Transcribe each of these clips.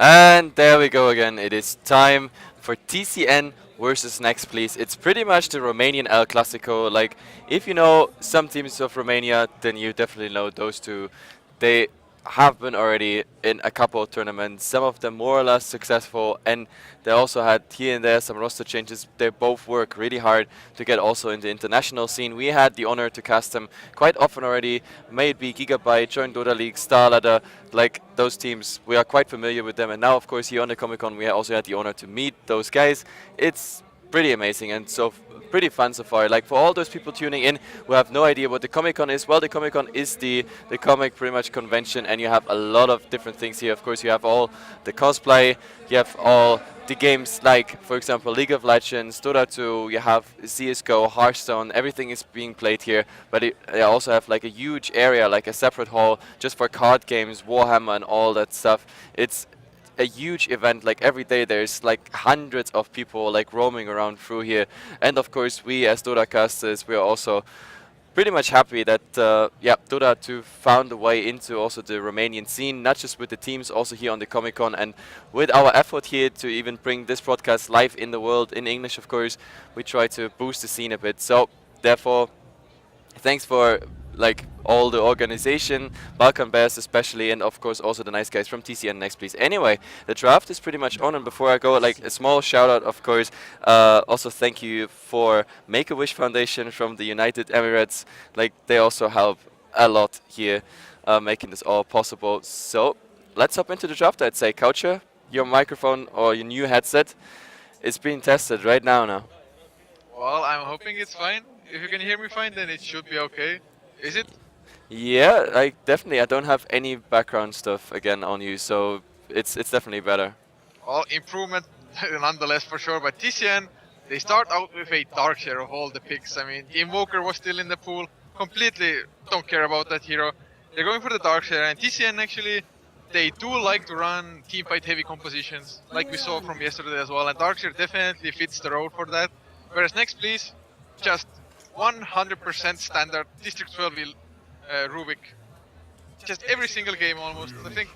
And there we go again. It is time for TCN versus Next, please. It's pretty much the Romanian El Clasico. Like, if you know some teams of Romania, then you definitely know those two. They have been already in a couple of tournaments, some of them more or less successful, and they also had here and there some roster changes. They both work really hard to get also in the international scene. We had the honor to cast them quite often already, may it be Gigabyte, Joint Dota League, Starladder, like those teams. We are quite familiar with them, and now of course here on the Comic Con we also had the honor to meet those guys. It's pretty amazing and pretty fun so far. Like for all those people tuning in who have no idea what the Comic Con is, well, the Comic Con is the comic pretty much convention, and you have a lot of different things here. Of course, you have all the cosplay, you have all the games like, for example, League of Legends, Dota 2, you have CSGO, Hearthstone, everything is being played here, but they also have like a huge area, like a separate hall just for card games, Warhammer and all that stuff. It's a huge event. Like every day there's like hundreds of people like roaming around through here, and of course we as Dota casters, we are also pretty much happy that yeah, Dota 2 found a way into also the Romanian scene, not just with the teams, also here on the Comic Con, and with our effort here to even bring this broadcast live in the world in English. Of course, we try to boost the scene a bit. So therefore, thanks for like all the organization, Balkan Bears especially, and of course also the nice guys from TCN Next, please. Anyway, the draft is pretty much on, and before I go, like a small shout out, of course. Also, thank you for Make a Wish Foundation from the United Emirates. Like they also help a lot here, making this all possible. So let's hop into the draft. I'd say, Coucher, your microphone or your new headset is being tested right now. Well, I'm hoping it's fine. If you can hear me fine, then it should be okay. Is it? Yeah, like definitely. I don't have any background stuff again on you, so it's definitely better. Well, improvement nonetheless for sure. But TCN, they start out with a dark share of all the picks. I mean, the Invoker was still in the pool. Completely don't care about that hero. They're going for the dark share, and TCN actually, they do like to run team fight heavy compositions, like we saw from yesterday as well. And dark share definitely fits the role for that. Whereas Next, please, just 100% standard District 12 Rubik. Just every single game almost. I think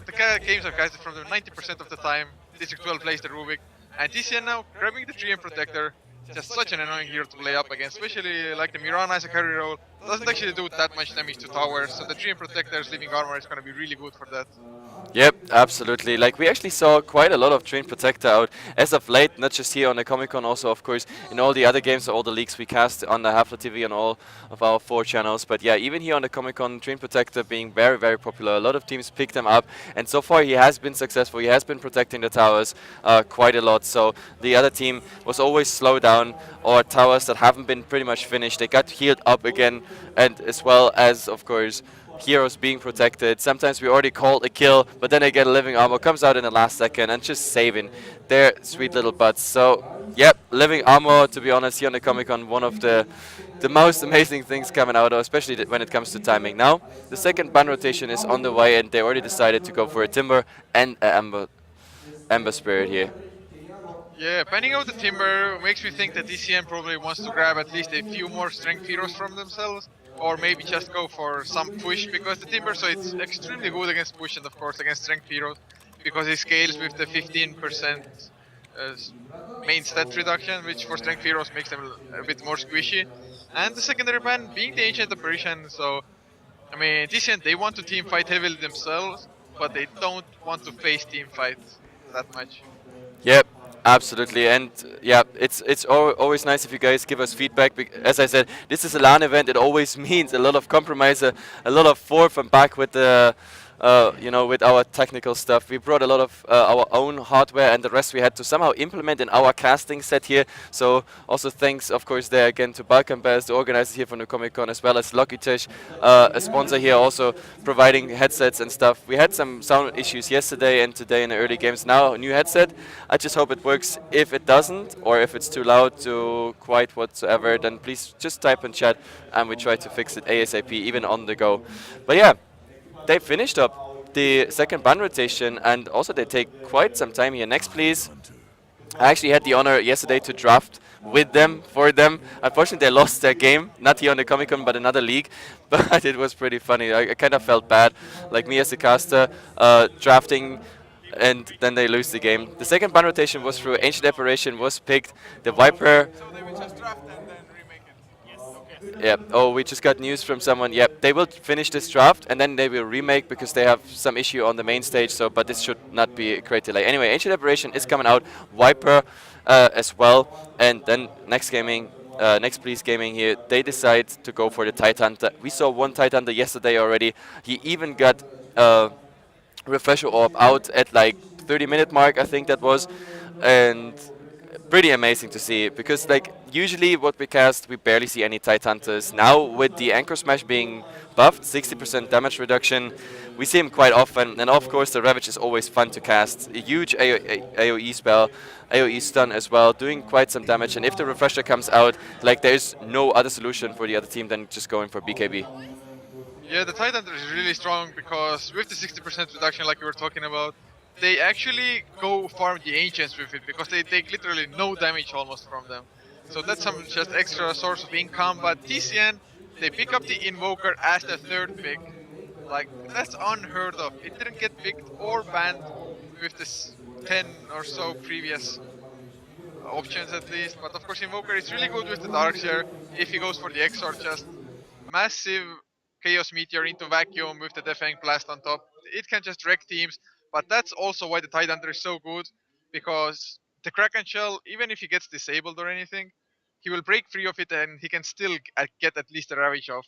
the games I've casted from them 90% of the time, District 12 plays the Rubik. And TCN now grabbing the 3M Protector. Just such an annoying hero to play up against, especially like the Mirana as a carry role. Doesn't actually do that much damage to towers, so the 3M Protector's living armor is going to be really good for that. Yep, absolutely. Like we actually saw quite a lot of Train Protector out as of late, not just here on the Comic Con, also of course in all the other games, all the leagues we cast on the Heflatv and all of our 4 channels. But yeah, even here on the Comic Con, Train Protector being very, very popular. A lot of teams pick them up, and so far he has been successful. He has been protecting the towers quite a lot. So the other team was always slowed down, or towers that haven't been pretty much finished, they got healed up again, and as well as of course heroes being protected. Sometimes we already called a kill, but then again living armor comes out in the last second and just saving their sweet little butts. So yep, living armor, to be honest, here on the Comic Con, one of the most amazing things coming out, especially when it comes to timing. Now the second ban rotation is on the way, and they already decided to go for a Timber and an Ember Spirit here. Yeah, banning out the Timber makes me think that DCN probably wants to grab at least a few more strength heroes from themselves, or maybe just go for some push, because the Timber, so it's extremely good against push and of course against strength heroes, because it scales with the 15% main stat reduction, which for strength heroes makes them a bit more squishy. And the secondary ban being the Ancient Apparition, so I mean, DCN, they want to team fight heavily themselves, but they don't want to face team fight that much. Yep, absolutely, and yeah, it's always nice if you guys give us feedback. As I said, this is a LAN event. It always means a lot of compromise, a lot of forth and back with the with our technical stuff. We brought a lot of our own hardware, and the rest we had to somehow implement in our casting set here. So also thanks, of course, there again to Balkan Bears, the organizers here from the Comic Con, as well as Logitech, a sponsor here, also providing headsets and stuff. We had some sound issues yesterday and today in the early games. Now a new headset. I just hope it works. If it doesn't, or if it's too loud to quite whatsoever, then please just type in chat, and we try to fix it ASAP, even on the go. But yeah, they finished up the second ban rotation, and also they take quite some time here. Next, please. I actually had the honor yesterday to draft with them, for them. Unfortunately, they lost their game, not here on the Comic Con, but another league. But it was pretty funny. I kind of felt bad, like me as a caster, drafting and then they lose the game. The second ban rotation was through Ancient Apparition was picked. The Viper. Yeah. Oh, we just got news from someone. Yep. They will finish this draft and then they will remake because they have some issue on the main stage. So, but this should not be a great delay. Anyway, Ancient Aberration is coming out. Viper as well, and then Next Please Gaming here. They decide to go for the Tidehunter. We saw one Tidehunter yesterday already. He even got refresher orb out at like 30-minute mark, I think that was, and pretty amazing to see because like usually what we cast we barely see any Tide Hunters. Now with the Anchor Smash being buffed, 60% damage reduction, we see him quite often, and of course the Ravage is always fun to cast. A huge AoE spell, AoE stun as well, doing quite some damage, and if the refresher comes out, like there's no other solution for the other team than just going for BKB. Yeah, the Titan is really strong because with the 60% reduction like you were talking about, they actually go farm the Ancients with it because they take literally no damage almost from them. So that's some just extra source of income, but TCN, they pick up the Invoker as the third pick. Like, that's unheard of. It didn't get picked or banned with this 10 or so previous options at least, but of course Invoker is really good with the Darkseer if he goes for the Exort, just massive Chaos Meteor into Vacuum with the Defang Blast on top. It can just wreck teams, but that's also why the Tidehunter is so good, because the Kraken Shell, even if he gets disabled or anything, he will break free of it and he can still get at least a Ravage off.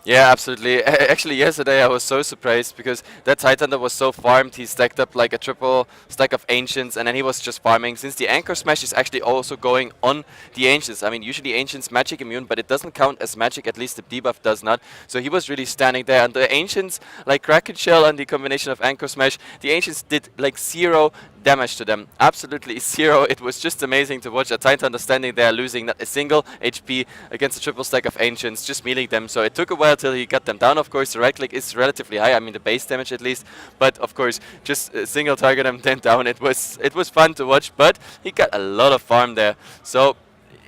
Yeah, absolutely. Actually, yesterday I was so surprised because that Tidehunter was so farmed. He stacked up like a triple stack of Ancients, and then he was just farming. Since the Anchor Smash is actually also going on the Ancients. I mean, usually Ancients magic immune, but it doesn't count as magic. At least the debuff does not. So he was really standing there, and the Ancients, like Kraken Shell and the combination of Anchor Smash, the Ancients did like zero damage to them. Absolutely zero. It was just amazing to watch a Tidehunter standing there, losing not a single HP against a triple stack of Ancients, just mealing them. So it took a while till he got them down. Of course, the right click is relatively high. I mean, the base damage at least. But of course, just single target them then down. It was fun to watch. But he got a lot of farm there. So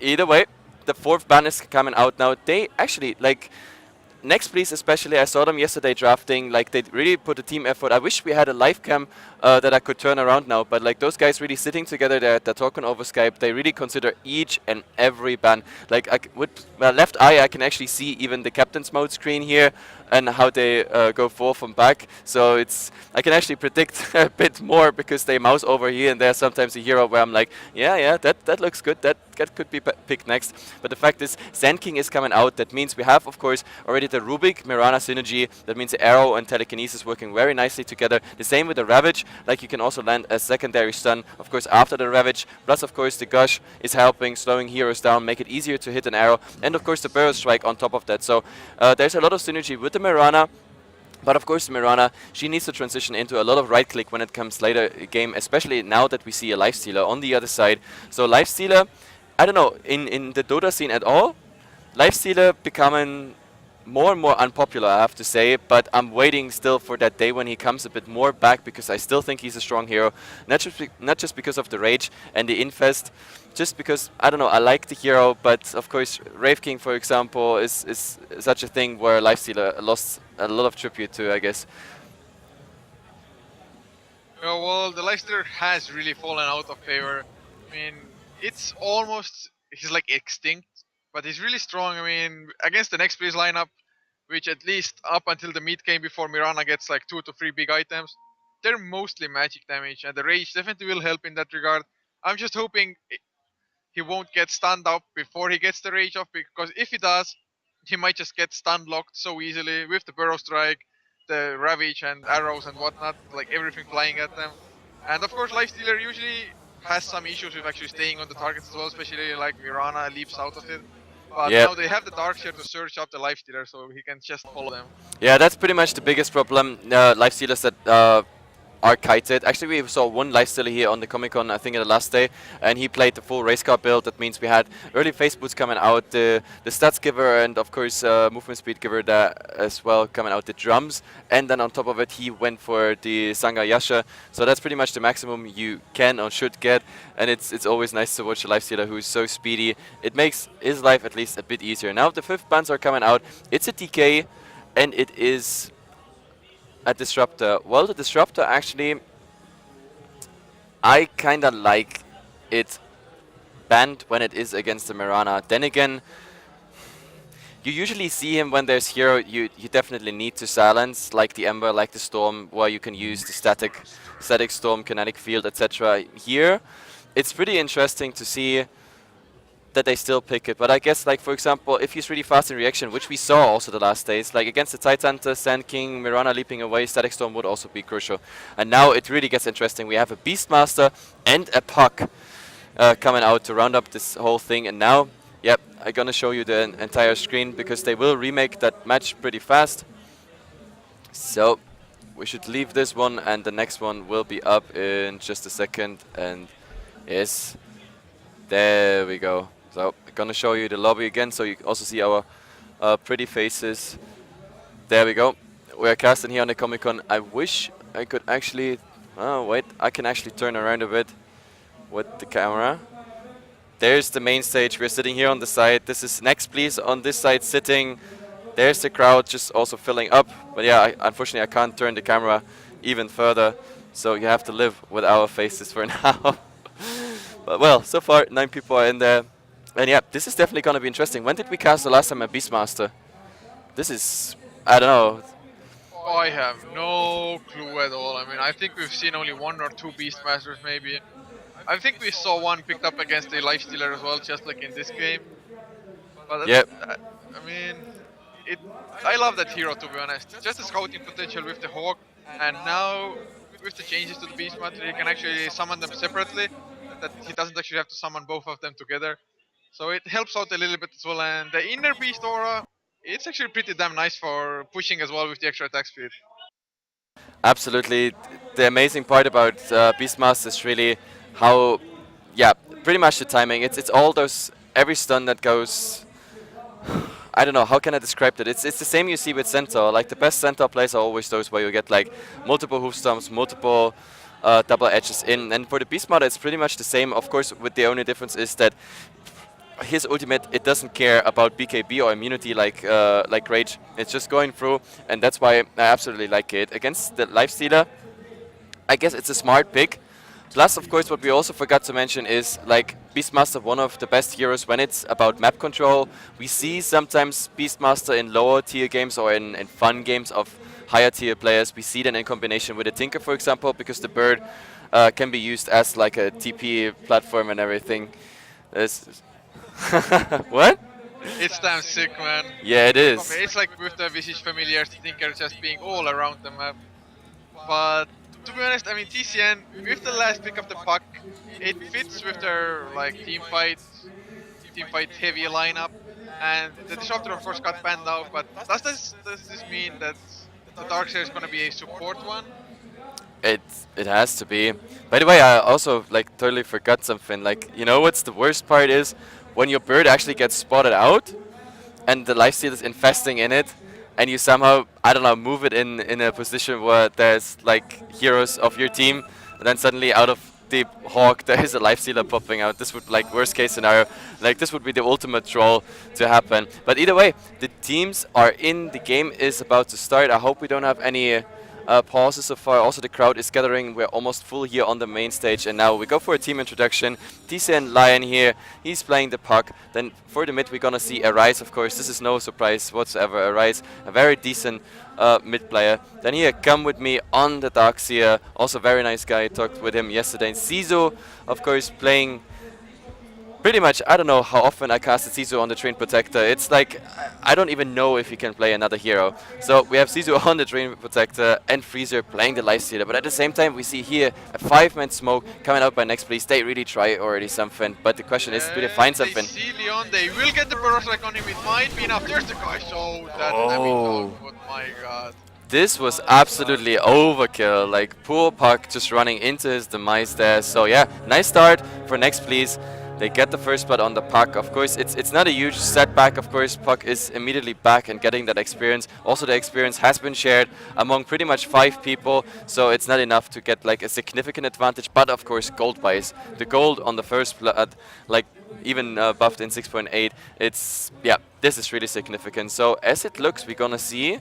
either way, the fourth ban is coming out now. They actually like. Next Please especially, I saw them yesterday drafting, like they really put a team effort. I wish we had a live cam that I could turn around now, but like those guys really sitting together, they're talking over Skype, they really consider each and every ban. Like with my left eye I can actually see even the captain's mode screen here and how they go forth and back. So I can actually predict a bit more because they mouse over here and there's sometimes a hero where I'm like, yeah, that looks good, that could be picked next. But the fact is, Sand King is coming out. That means we have, of course, already the Rubik Mirana synergy. That means the Arrow and Telekinesis working very nicely together. The same with the Ravage. Like you can also land a secondary stun, of course, after the Ravage. Plus, of course, the Gush is helping, slowing heroes down, make it easier to hit an arrow. And of course, the Burrow Strike on top of that. So there's a lot of synergy with the Mirana. But of course, Mirana, she needs to transition into a lot of right click when it comes later game, especially now that we see a Lifestealer on the other side. So Lifestealer, I don't know, in the Dota scene at all, Lifestealer becoming more and more unpopular, I have to say, but I'm waiting still for that day when he comes a bit more back because I still think he's a strong hero, not just because of the Rage and the Infest, just because, I don't know, I like the hero, but of course Wraith King, for example, is such a thing where Lifestealer lost a lot of tribute to, I guess. Well, the Leicester has really fallen out of favor. I mean, he's like extinct, but he's really strong. I mean, against the Next Please lineup, which at least up until the meet game before Mirana gets like 2 to 3 big items, they're mostly magic damage, and the Rage definitely will help in that regard. I'm just hoping he won't get stunned up before he gets the Rage off, because if he does, he might just get stun locked so easily with the Burrow Strike, the Ravage and arrows and whatnot, like everything flying at them. And of course, Lifestealer usually has some issues with actually staying on the targets as well, especially like Mirana leaps out of it. But Yeah. now they have the Darkseer to search up the Lifestealer, so he can just follow them. Yeah, that's pretty much the biggest problem. Lifestealers that are kited. Actually, we saw one Lifestealer here on the Comic Con, I think, the last day, and he played the full race car build. That means we had early phase boots coming out, the stats giver, and of course movement speed giver there as well coming out, the drums, and then on top of it he went for the Sangha Yasha. So that's pretty much the maximum you can or should get, and it's always nice to watch a Lifestealer who is so speedy. It makes his life at least a bit easier. Now the fifth bans are coming out. It's a DK, and it is a Disruptor. Well, the Disruptor actually I kind of like it banned when it is against the Mirana. Then again, you usually see him when there's hero you definitely need to silence, like the Ember, like the Storm, where you can use the static Storm, kinetic field, etc. Here, it's pretty interesting to see that they still pick it. But I guess, like, for example, if he's really fast in reaction, which we saw also the last days, like against the Tidehunter, Sand King, Mirana leaping away, Static Storm would also be crucial. And now it really gets interesting. We have a Beastmaster and a Puck coming out to round up this whole thing. And now, yep, I'm gonna show you the entire screen because they will remake that match pretty fast. So we should leave this one, and the next one will be up in just a second. And yes, there we go. So I'm gonna show you the lobby again, so you also see our pretty faces. There we go. We're casting here on the Comic Con. I wish I could actually. Oh wait, I can actually turn around a bit with the camera. There's the main stage. We're sitting here on the side. This is Next.pls on this side sitting. There's the crowd just also filling up. But yeah, unfortunately I can't turn the camera even further. So you have to live with our faces for now. But well, so far 9 people are in there. And yeah, this is definitely going to be interesting. When did we cast the last time a Beastmaster? This is, I don't know. I have no clue at all. I mean, I think we've seen only 1 or 2 Beastmasters maybe. I think we saw one picked up against a Lifestealer as well, just like in this game. But Yep. I mean, I love that hero, to be honest. Just the scouting potential with the Hawk, and now with the changes to the Beastmaster, he can actually summon them separately. That he doesn't actually have to summon both of them together. So it helps out a little bit as well. And the inner Beast aura, it's actually pretty damn nice for pushing as well with the extra attack speed. Absolutely. The amazing part about Beastmaster is really how, yeah, pretty much the timing. It's all those, every stun that goes. I don't know, how can I describe it? It's the same you see with Centaur. Like the best Centaur plays are always those where you get like multiple hoof stomps, multiple double edges in. And for the Beastmaster, it's pretty much the same. Of course, with the only difference is that his ultimate, it doesn't care about BKB or immunity like Rage. It's just going through, and that's why I absolutely like it. Against the Lifestealer, I guess it's a smart pick. Plus, of course, what we also forgot to mention is, like, Beastmaster, one of the best heroes when it's about map control. We see sometimes Beastmaster in lower tier games or in fun games of higher tier players. We see that in combination with a Tinker, for example, because the bird can be used as like a TP platform and everything. What? It's damn sick, man. Yeah, it is. Okay, it's like with the Visage Familiars, Tinker just being all around the map. But to be honest, I mean, TCN, with the last pick of the Puck, it fits with their like team fight heavy lineup. And the Disruptor of course got banned out, but does this mean that the Darkseer is gonna be a support one? It has to be. By the way, I also like totally forgot something. Like, you know what's the worst part is when your bird actually gets spotted out and the lifesteal is infesting in it, and you somehow, I don't know, move it in a position where there's like heroes of your team, and then suddenly out of the Hawk there is a lifestealer popping out. This would, like, worst case scenario, like this would be the ultimate troll to happen. But either way, the teams are in, the game is about to start. I hope we don't have any pauses so far. Also, the crowd is gathering. We're almost full here on the main stage, and now we go for a team introduction. TCN Lion here, he's playing the Puck. Then for the mid, we're gonna see Arise, of course. This is no surprise whatsoever. Arise, a very decent mid player. Then here, Come With Me on the Darkseer, also very nice guy. I talked with him yesterday. And Sizo, of course, playing pretty much. I don't know how often I casted Sizo on the Train Protector. It's like, I don't even know if he can play another hero. So we have Sizo on the Train Protector and Freezer playing the Lifestealer. But at the same time, we see here a 5-man smoke coming out by Next.pls. They really try already something. But the question is, do they find something? They see Leon, they will get the Burrow Strike on him. It might be enough. There's the guy. So that Oh. oh my god. This was absolutely overkill. Like, poor Puck just running into his demise there. So yeah, nice start for Next.pls. They get the first blood on the Puck. Of course, it's not a huge setback. Of course, Puck is immediately back and getting that experience. Also, the experience has been shared among pretty much 5 people, so it's not enough to get like a significant advantage. But of course, gold wise, the gold on the first blood, like even buffed in 6.8, it's, yeah, this is really significant. So as it looks, we're gonna see,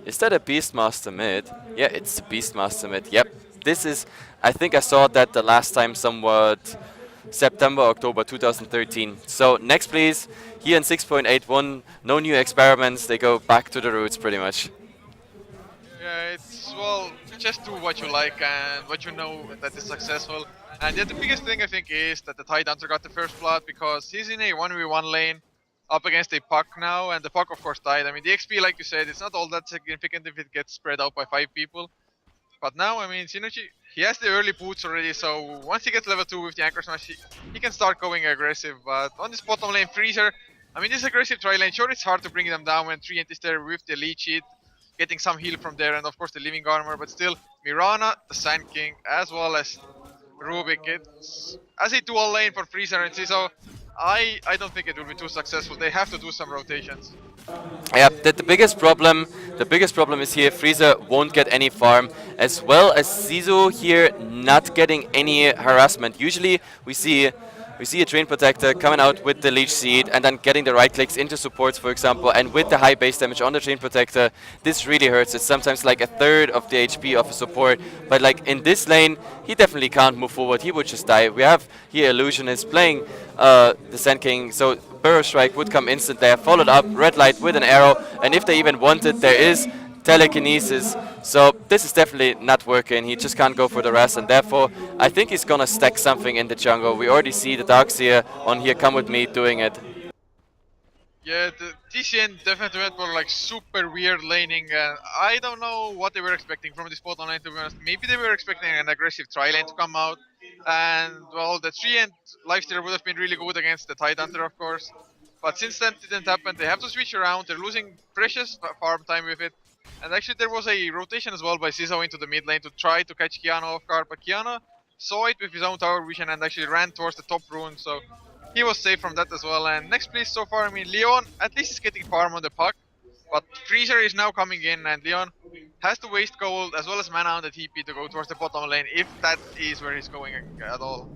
is that a Beastmaster mid? Yeah, it's a Beastmaster mid. Yep. this is, I think I saw that the last time somewhat September, October 2013. So next please, here in 6.81, no new experiments, they go back to the roots pretty much. Yeah, it's well, just do what you like and what you know that is successful. And yeah, the biggest thing I think is that the Tide Hunter got the first blood because he's in a 1v1 lane up against a puck now, and the puck of course died. I mean, the XP, like you said, it's not all that significant if it gets spread out by 5 people. But now, I mean, Synergy, he has the early boots already, so once he gets level 2 with the Anchor Smash, he can start going aggressive. But on this bottom lane, Freezer, I mean, this aggressive tri lane, sure, it's hard to bring them down when Treant is there with the lead sheet, getting some heal from there, and of course the Living Armor, but still, Mirana, the Sand King, as well as Rubik, it's as a dual lane for Freezer and Ciso. I don't think it will be too successful. They have to do some rotations. Yeah, the biggest problem is here Frieza won't get any farm, as well as Zizu here not getting any harassment. Usually we see a Train Protector coming out with the Leech Seed and then getting the right clicks into supports, for example, and with the high base damage on the Train Protector, this really hurts. It's sometimes like a third of the HP of a support, but like in this lane, he definitely can't move forward. He would just die. We have here Illusionist playing the Sand King, so Burrow Strike would come instant there, followed up, Red Light with an arrow, and if they even want it, there is telekinesis. So this is definitely not working. He just can't go for the rest, and therefore I think he's gonna stack something in the jungle. We already see the Darkseer on here, come with me, doing it. Yeah, the TCN definitely went for like super weird laning. I don't know what they were expecting from this bottom lane, to be honest. Maybe they were expecting an aggressive tri lane to come out, and well, the tree and lifesteal would have been really good against the Tide Hunter, of course. But since that didn't happen, they have to switch around. They're losing precious farm time with it. And actually, there was a rotation as well by Ciso into the mid lane to try to catch Kiana off guard, but Kiana saw it with his own tower vision and actually ran towards the top rune. So he was safe from that as well. And next place so far, I mean, Leon at least is getting farm on the puck, but Freezer is now coming in, and Leon has to waste gold as well as mana on the TP to go towards the bottom lane if that is where he's going at all.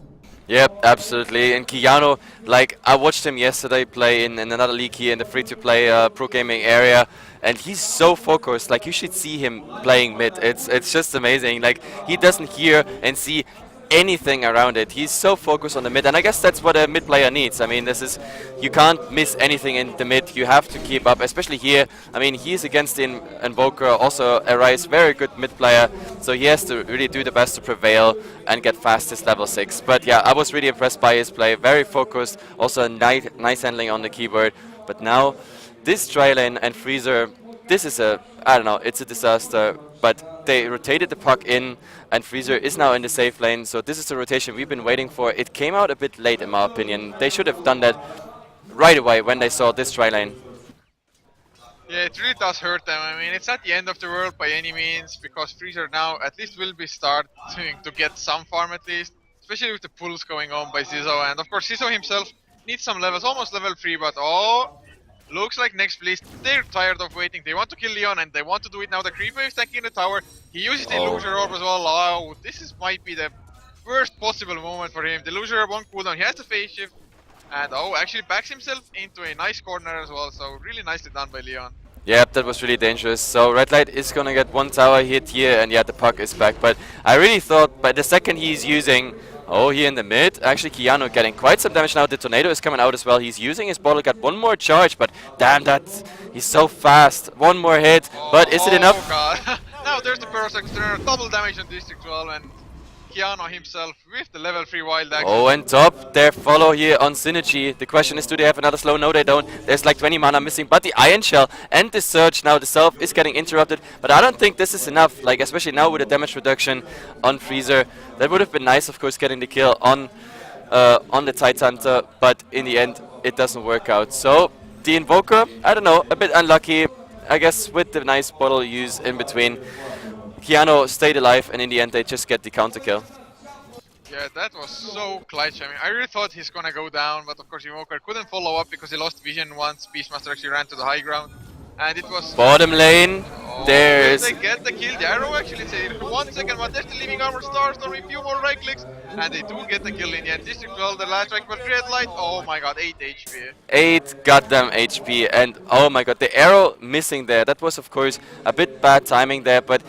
Yep, absolutely. And Kiano, like, I watched him yesterday play in another league here in the free-to-play pro gaming area, and he's so focused. Like, you should see him playing mid. It's just amazing. Like, he doesn't hear and see anything around it. He's so focused on the mid, and I guess that's what a mid player needs. I mean, this is, you can't miss anything in the mid. You have to keep up, especially here. I mean, he's against the Invoker, also a Rise, very good mid player, so he has to really do the best to prevail and get fastest level 6. But yeah, I was really impressed by his play, very focused, also nice handling on the keyboard. But now, this tri lane and Freezer, this is a, I don't know, it's a disaster. But they rotated the puck in, and Freezer is now in the safe lane, so this is the rotation we've been waiting for. It came out a bit late, in my opinion. They should have done that right away when they saw this tri lane. Yeah, it really does hurt them. I mean, it's not the end of the world by any means, because Freezer now at least will be starting to get some farm at least, especially with the pulls going on by Zizo. And of course, Zizo himself needs some levels, almost level 3, but oh, looks like next place, they're tired of waiting. They want to kill Leon, and they want to do it now. The creeper is tanking the tower. He uses the Illusion Orb as well. Oh, might be the worst possible moment for him. The Illusion Orb on cooldown. He has to phase shift. And oh, actually backs himself into a nice corner as well. So really nicely done by Leon. Yep, that was really dangerous. So Red Light is gonna get one tower hit here, and yeah, the puck is back. But I really thought by the second he's using, oh, here in the mid, actually Kiano getting quite some damage now. The Tornado is coming out as well. He's using his bottle, got one more charge, but damn, he's so fast. One more hit, but is it enough? Oh god. Now there's the Parasect Turner, double damage on District 12, and Kiano himself with the level 3 wild action. Oh, and top, their follow here on Synergy. The question is, do they have another slow? No, they don't. There's like 20 mana missing, but the Iron Shell and the Surge now, the Self is getting interrupted, but I don't think this is enough, like especially now with the damage reduction on Freezer. That would have been nice, of course, getting the kill on the Tide Hunter, but in the end, it doesn't work out. So, the Invoker, I don't know, a bit unlucky, I guess, with the nice bottle use in between. Kiano stayed alive, and in the end they just get the counter kill. Yeah, that was so clutch. I mean, I really thought he's gonna go down, but of course Invoker couldn't follow up because he lost vision once Beastmaster actually ran to the high ground. And it was... Bottom lane, there's... They get the kill, the arrow actually, it's a 1 second, but there's the Living Armor Starstorm, a few more right clicks, and they do get the kill in the end. District 12, the last strike, but Red Light, oh my god, 8 HP. 8 goddamn HP, and oh my god, the arrow missing there, that was of course a bit bad timing there, but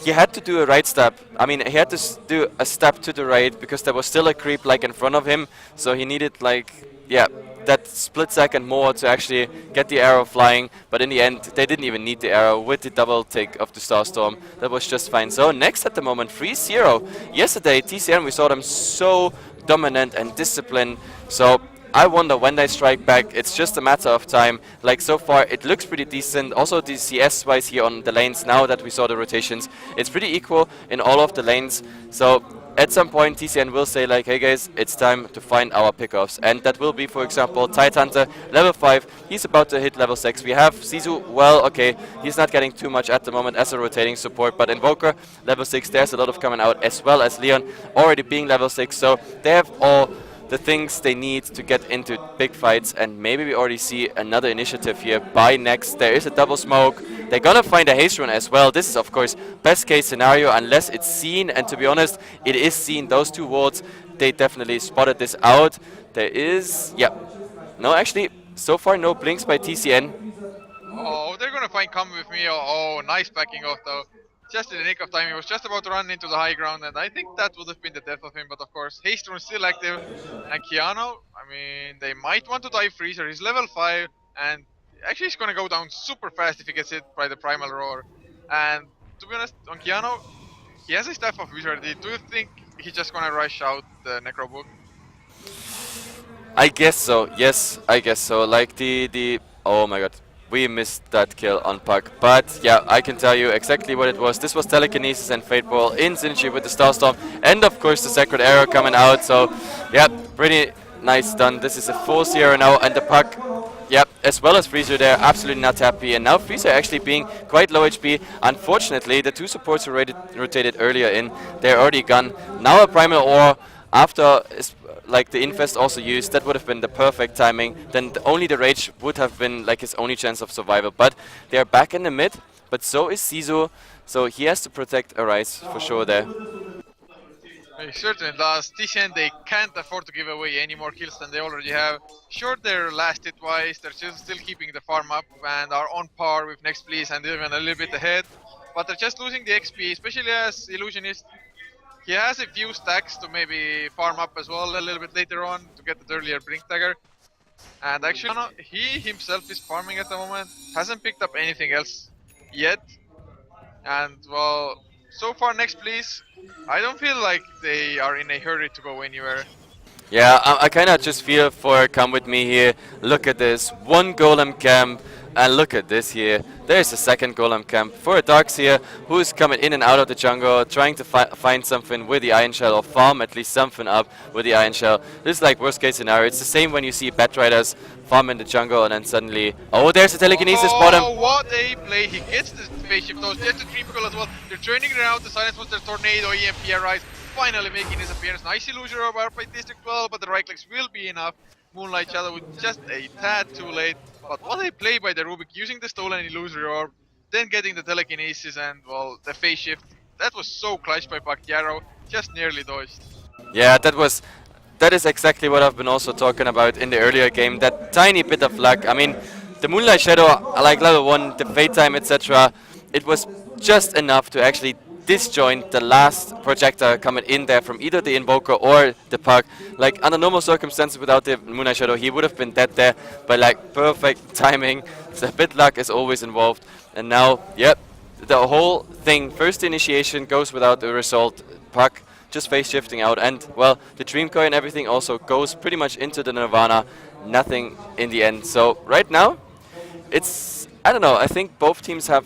he had to do a right step. I mean, he had to do a step to the right because there was still a creep like in front of him. So he needed like, yeah, that split second more to actually get the arrow flying. But in the end, they didn't even need the arrow with the double tick of the Starstorm. That was just fine. So next at the moment, 3-0. Yesterday, TCN, we saw them so dominant and disciplined. So I wonder when they strike back. It's just a matter of time. Like so far, it looks pretty decent. Also, the CS wise here on the lanes. Now that we saw the rotations, it's pretty equal in all of the lanes. So at some point, TCN will say like, "Hey guys, it's time to find our pickoffs," and that will be, for example, Tide Hunter level 5. He's about to hit level 6. We have Sisu. Well, okay, he's not getting too much at the moment as a rotating support, but Invoker level 6. There's a lot of coming out, as well as Leon already being level 6. So they have all the things they need to get into big fights, and maybe we already see another initiative here by Next. There is a double smoke. They're gonna find a haste run as well. This is of course best case scenario unless it's seen, and to be honest, it is seen. Those two wards, they definitely spotted this out. There is, yeah, no, actually, so far no blinks by TCN. Oh, they're gonna find come with me. Oh, nice backing off though. Just in the nick of time, he was just about to run into the high ground, and I think that would have been the death of him. But of course, Hastrun still active, and Keanu. I mean, they might want to dive Freezer. He's level 5, and actually he's gonna go down super fast if he gets hit by the Primal Roar. And to be honest, on Keanu, he has a Staff of Wizardry. Do you think he's just gonna rush out the Necro Book? I guess so. Yes, I guess so. Like the oh my god, we missed that kill on Puck. But yeah, I can tell you exactly what it was. This was Telekinesis and Fate Ball in synergy with the Starstorm, and of course the Sacred Arrow coming out. So yeah, pretty nice done. This is a 4-0 now, and the Puck. Yep, as well as Freezer there, absolutely not happy. And now Freezer actually being quite low HP. Unfortunately, the two supports who rotated earlier in, they're already gone. Now a Primal Ore after like the Infest also used, that would have been the perfect timing. Then only the Rage would have been like his only chance of survival. But they are back in the mid, but so is Sisu. So he has to protect Arise for sure there. He certainly does. TCN, they can't afford to give away any more kills than they already have. Sure, they're lasted twice, they're still keeping the farm up and are on par with Next Please and even a little bit ahead. But they're just losing the XP, especially as Illusionist. He has a few stacks to maybe farm up as well a little bit later on to get the earlier Blink Dagger. And actually, he himself is farming at the moment, hasn't picked up anything else yet. And well, so far Next Please, I don't feel like they are in a hurry to go anywhere. Yeah, I kind of just feel for Come With Me here. Look at this. One Golem camp. And look at this here. There's a second Golem camp for a Darkseer who's coming in and out of the jungle, trying to find something with the Iron Shell or farm at least something up with the Iron Shell. This is like worst case scenario. It's the same when you see Batriders farm in the jungle and then suddenly, oh, there's a Telekinesis bottom. Oh, what a play! He gets the spaceship, though. Gets the Dream Coil as well. They're turning around. The Silence Monster Tornado, EMP Arise, finally making his appearance. Nice Illusion Orb by District 12, but the right clicks will be enough. Moonlight Shadow with just a tad too late. But what a play by the Rubik, using the stolen Illusory Orb, then getting the Telekinesis and, well, the phase shift. That was so clutch by Pacquiao, just nearly dodged. Yeah, that is exactly what I've been also talking about in the earlier game. That tiny bit of luck. I mean, the Moonlight Shadow, like level 1, the Fate Time, etc. It was just enough to actually disjoint the last projector coming in there from either the Invoker or the Puck. Like under normal circumstances without the Moonlight Shadow, he would have been dead there. But like perfect timing, so a bit luck is always involved. And now, yep, the whole thing, first initiation goes without the result. Puck just face shifting out, and well, the Dream Coin and everything also goes pretty much into the Nirvana. Nothing in the end. So right now, it's, I don't know, I think both teams have,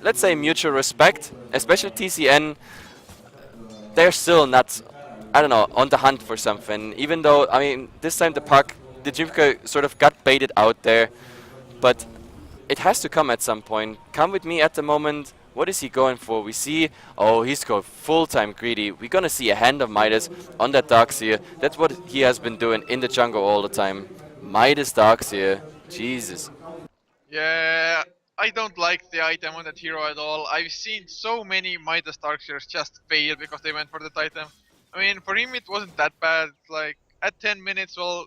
let's say, mutual respect, especially TCN. They're still not, I don't know, on the hunt for something. Even though, I mean, this time the Puck, the Jimka sort of got baited out there, but it has to come at some point. Come With Me at the moment. What is he going for? We see, oh, he's going full-time greedy. We're gonna see a Hand of Midas on that Darkseer. That's what he has been doing in the jungle all the time. Midas Darkseer, Jesus. Yeah, I don't like the item on that hero at all. I've seen so many Midas Darkseers just fail because they went for that item. I mean, for him it wasn't that bad. Like, at 10 minutes, well,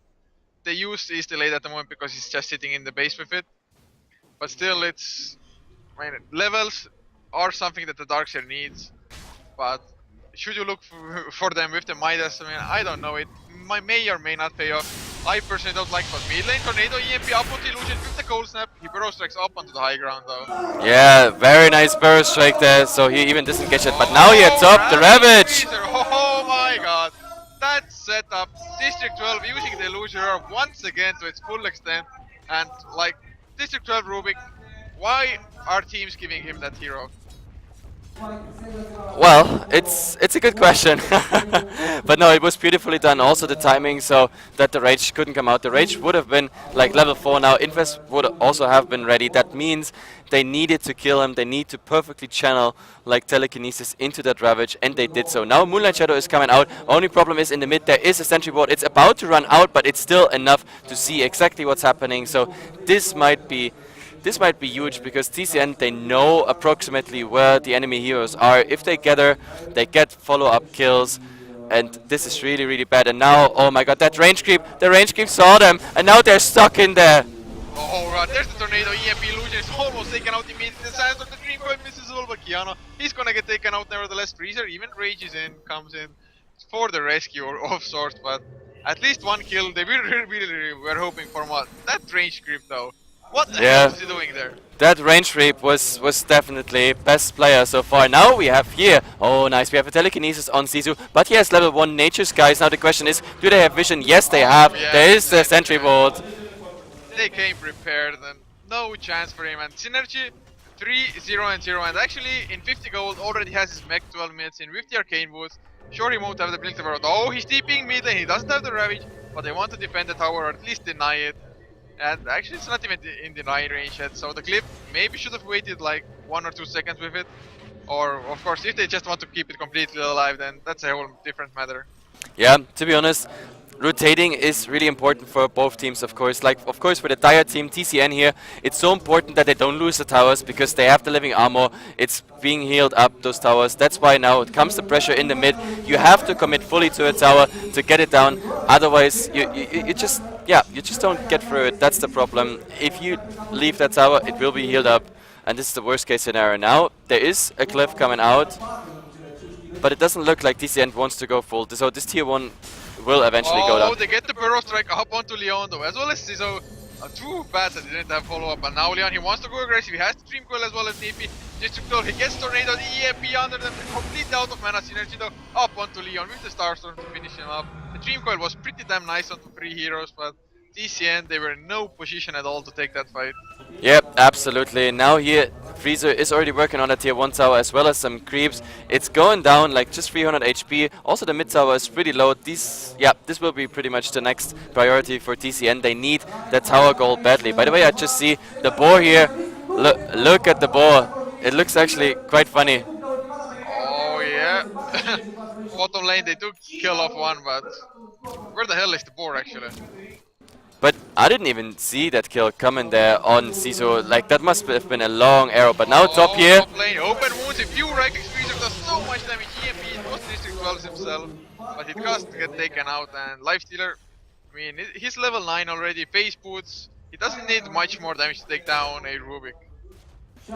the use is delayed at the moment because he's just sitting in the base with it. But still, it's, I mean, levels, are something that the Darkseer needs. But should you look for them with the Midas? I mean, I don't know. It may or may not pay off. I personally don't like, but mid lane Tornado EMP up onto Illusion with the cold snap. He burrow strikes up onto the high ground though. Yeah, very nice burrow strike there, so he even disengaged it. But now he at Oh, top, the Ravage! Freezer. Oh my god. That setup. District 12 using the Illusion Orb once again to its full extent. And like, District 12 Rubik, why are teams giving him that hero? Well, it's a good question, but no, it was beautifully done. Also the timing, so that the rage couldn't come out. The rage would have been like level 4 now. Invest would also have been ready. That means they needed to kill him. They need to perfectly channel like telekinesis into that ravage, and they did so. Now Moonlight Shadow is coming out. Only problem is in the mid there is a sentry board. It's about to run out, but it's still enough to see exactly what's happening. So this might be huge because TCN, they know approximately where the enemy heroes are. If they gather, they get follow-up kills, and this is really, really bad. And now, oh my god, that range creep, the range creep saw them, and now they're stuck in there. Oh god, there's the Tornado, EMP Illusion is almost taken out immediately. The Sandstorm, the Dream Coil misses as well, but Kiana, he's gonna get taken out nevertheless. Freezer even rages in, comes in for the rescue or of sorts, but at least one kill. They really were hoping for one. That range creep though. What the hell is he doing there? That range creep was definitely best player so far. Now we have here, oh nice, we have a telekinesis on Sisu, but he has level 1 nature skies. Now the question is, do they have vision? Yes they have. Yeah, there is the sentry board. They came prepared and no chance for him. And Synergy 3-0-0, and actually in 50 gold already has his mech 12 minutes in with the arcane boots. Sure, he won't have the blink of world. Oh, he's TPing mid lane, he doesn't have the ravage, but they want to defend the tower or at least deny it. And actually it's not even in deny range yet, so the clip maybe should have waited like 1 or 2 seconds with it. Or of course if they just want to keep it completely alive, then that's a whole different matter. Yeah, to be honest, rotating is really important for both teams, of course. Like, of course, for the Dire team, TCN here, it's so important that they don't lose the towers because they have the living armor. It's being healed up, those towers. That's why now it comes the pressure in the mid. You have to commit fully to a tower to get it down. Otherwise, you just don't get through it. That's the problem. If you leave that tower, it will be healed up. And this is the worst case scenario. Now, there is a cliff coming out, but it doesn't look like TCN wants to go full. So this tier 1 will eventually go down. Oh, they get the burrow strike up onto Leon though, as well as Sizo. Too bad that they didn't have follow-up, but now Leon, he wants to go aggressive. He has the Dream Coil as well as TP. District 12, he gets Tornado, the EMP under them, completely out of mana synergy though, up onto Leon with the Starstorm to finish him up. The Dream Coil was pretty damn nice onto 3 heroes, but TCN, they were in no position at all to take that fight. Yep, absolutely. Now here, Freezer is already working on a tier 1 tower as well as some creeps. It's going down like just 300 HP. Also the mid tower is pretty low. This will be pretty much the next priority for TCN. They need that tower gold badly. By the way, I just see the boar here. Look at the boar. It looks actually quite funny. Oh yeah. Bottom lane, they do kill off one, but where the hell is the boar actually? But I didn't even see that kill coming there on Siso. Like, that must have been a long arrow. But now top here. Top lane, open wounds. If you right click Freezer does so much damage. EMP, it was District 12 himself, but it doesn't get taken out. And Lifestealer, I mean, he's level 9 already. Face boots. He doesn't need much more damage to take down a Rubik.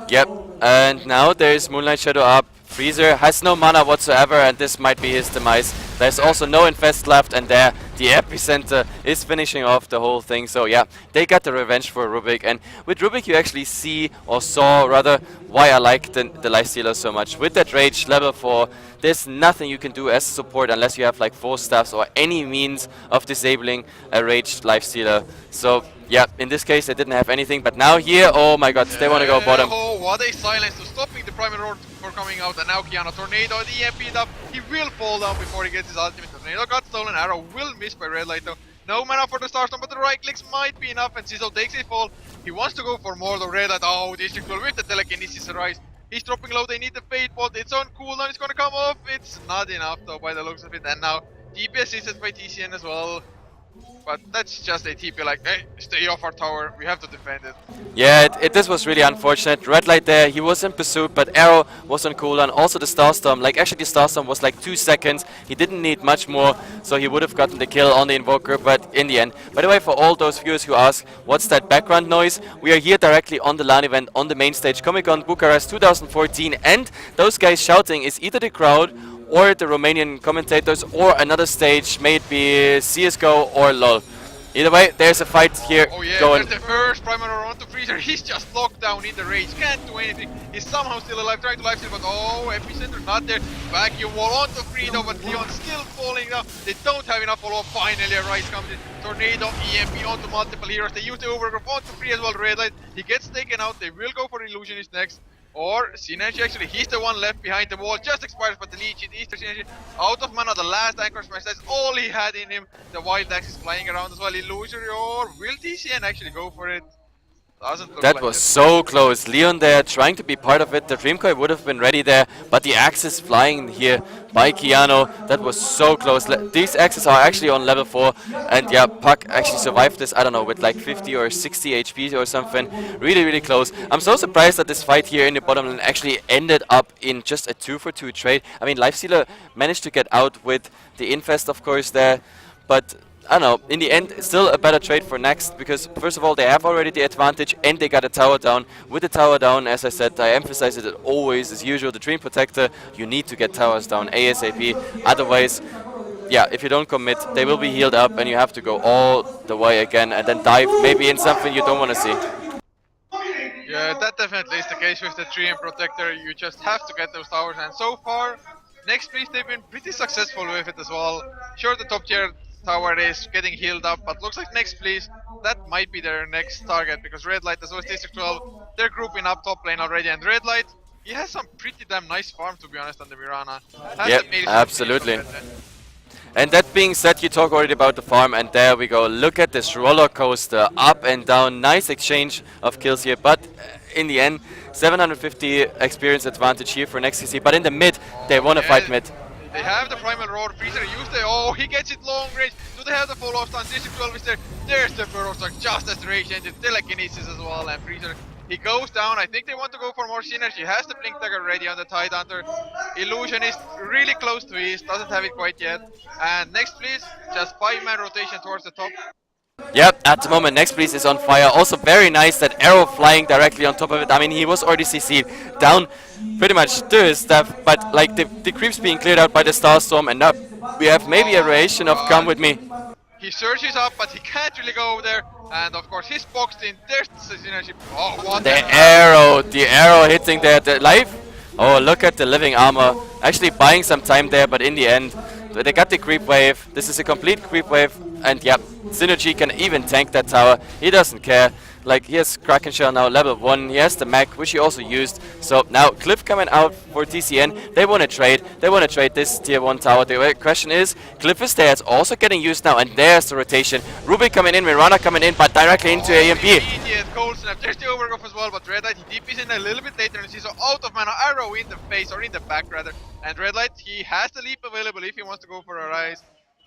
Yep, and now there's Moonlight Shadow up. Freezer has no mana whatsoever, and this might be his demise. There's also no infest left, and there the epicenter is finishing off the whole thing. So yeah, they got the revenge for Rubik, and with Rubik you actually see, or saw rather, why I like the Lifestealer so much. With that rage level 4, there's nothing you can do as a support unless you have like 4 staffs or any means of disabling a raged Lifestealer. So yeah, in this case they didn't have anything, but now here, oh my god, they want to go bottom. Oh, what a silence to stopping the Primal Roar for coming out, and now Kiana Tornado, the EMP'd up, he will fall down before he gets his ultimate. Tornado got stolen, arrow will miss by Red Light though. No mana for the Starstorm, but the right clicks might be enough, and Sizzle takes a fall. He wants to go for more though. Red Light, oh, District 12 with the telekinesis rise. He's dropping low, they need the Fate Bolt, it's on cooldown, it's gonna come off. It's not enough though by the looks of it, and now DPS is set by TCN as well. But that's just a TP like, hey, stay off our tower. We have to defend it. Yeah, this was really unfortunate. Red light there, he was in pursuit, but Arrow was on cooldown. Also the Starstorm, like actually the Starstorm was like 2 seconds. He didn't need much more, so he would have gotten the kill on the Invoker, but in the end. By the way, for all those viewers who ask, what's that background noise? We are here directly on the LAN event on the main stage, Comic-Con Bucharest 2014, and those guys shouting is either the crowd or the Romanian commentators or another stage, may it be CSGO or LoL. Either way, there's a fight here Oh yeah, going. there's the first Primal Roar onto Freezer. He's just locked down in the rage, can't do anything. He's somehow still alive, trying to lifesteal, but oh, Epicenter not there. Vacuum wall onto Freedo, but Leon still falling down. They don't have enough follow-up. Finally, a Rise comes in. Tornado, EMP onto multiple heroes. They use the overgrowth onto Free as well. Red light. He gets taken out. They will go for Illusionist next. Or Synergy actually, he's the one left behind the wall, just expires, but the leech is Easter Synergy. Out of mana, the last Anchor Smash, that's all he had in him. The Wild Axe is flying around as well. Illusory, or will TCN actually go for it? Doesn't look That like was it. so close. Leon there trying to be part of it. The Dreamcoil would have been ready there, but the axe is flying here by Keanu. That was so close. These axes are actually on level 4, and yeah, Puck actually survived this, I don't know, with like 50 or 60 HP or something. Really, really close. I'm so surprised that this fight here in the bottom lane actually ended up in just a 2-for-2 trade. I mean, Lifestealer managed to get out with the Infest, of course, there, but I don't know, in the end, still a better trade for Next, because first of all, they have already the advantage and they got a tower down. With the tower down, as I said, I emphasize it always, as usual, the Dream Protector, you need to get towers down ASAP, otherwise, yeah, if you don't commit, they will be healed up and you have to go all the way again and then dive maybe in something you don't want to see. Yeah, that definitely is the case with the Tree and Protector. You just have to get those towers, and so far, Next Please, they've been pretty successful with it as well. Sure, the top tier tower is getting healed up, but looks like Next Please, that might be their next target, because Red Light as well as District 12, they're grouping up top lane already, and Red Light, he has some pretty damn nice farm, to be honest, on the Mirana. Yep, absolutely. And that being said, you talk already about the farm, and there we go. Look at this roller coaster, up and down. Nice exchange of kills here, but in the end, 750 experience advantage here for NextCC. But in the mid, they want to fight mid. They have the Primal Roar, Freezer use the, oh, he gets it long range. Do they have the follow-up stun? District 12 is there. There's the Burrow Stock, just as the rage engine, telekinesis as well, and Freezer, he goes down. I think they want to go for more synergy. Has the Blink Dagger ready on the Tide Hunter. Illusionist really close to East, doesn't have it quite yet. And next please, just 5-man rotation towards the top. Yep, at the moment Next Please is on fire. Also very nice that arrow flying directly on top of it. I mean, he was already CC'd down pretty much to his stuff, but like the creeps being cleared out by the Starstorm, and now we have maybe a variation of Come With Me. He surges up, but he can't really go over there. And of course, he's boxed in. There's the synergy. Oh, what the arrow hitting there. The life. Oh, look at the living armor. Actually buying some time there, but in the end, they got the creep wave. This is a complete creep wave, and yeah, Synergy can even tank that tower. He doesn't care. Like, he has Kraken Shell now, level 1. He has the mech, which he also used. So now Cliff coming out for TCN. They want to trade. They want to trade this tier 1 tower. The question is, Cliff is there. It's also getting used now, and there's the rotation. Ruby coming in, Mirana coming in, but directly into AMP. Immediate cold snap. There's the overgrowth as well, but Red Light, he DPs in a little bit later, and he's out of mana. Arrow in the face, or in the back rather. And Red Light, he has the leap available if he wants to go for a rise.